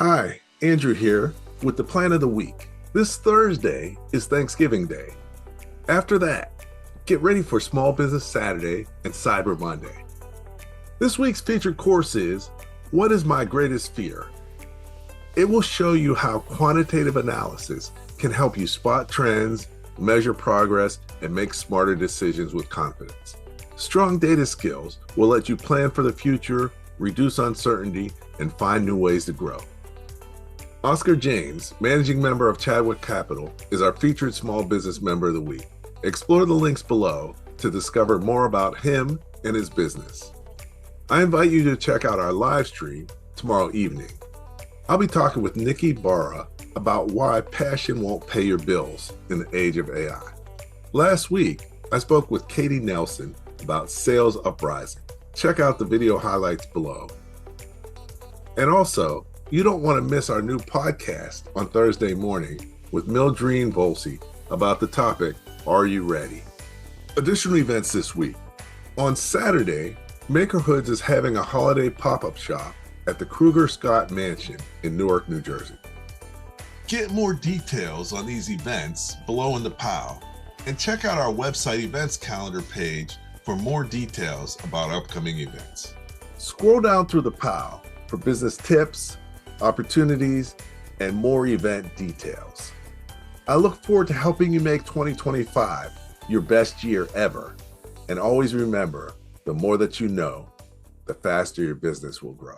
Hi, Andrew here with the plan of the week. This Thursday is Thanksgiving Day. After that, get ready for Small Business Saturday and Cyber Monday. This week's featured course is, What is My Greatest Fear? It will show you how quantitative analysis can help you spot trends, measure progress, and make smarter decisions with confidence. Strong data skills will let you plan for the future, reduce uncertainty, and find new ways to grow. Oscar James, managing member of Chadwick Capital, is our featured small business member of the week. Explore the links below to discover more about him and his business. I invite you to check out our live stream tomorrow evening. I'll be talking with Nikki Barua about why passion won't pay your bills in the age of AI. Last week, I spoke with Katie Nelson about sales uprising. Check out the video highlights below. And also, you don't want to miss our new podcast on Thursday morning with Mildrene Volcy about the topic, Are You Ready? Additional events this week. On Saturday, Makerhoods is having a holiday pop-up shop at the Krueger-Scott mansion in Newark, New Jersey. Get more details on these events below in the POW, and check out our website events calendar page for more details about upcoming events. Scroll down through the POW for business tips, opportunities, and more event details. I look forward to helping you make 2025 your best year ever. And always remember, the more that you know, the faster your business will grow.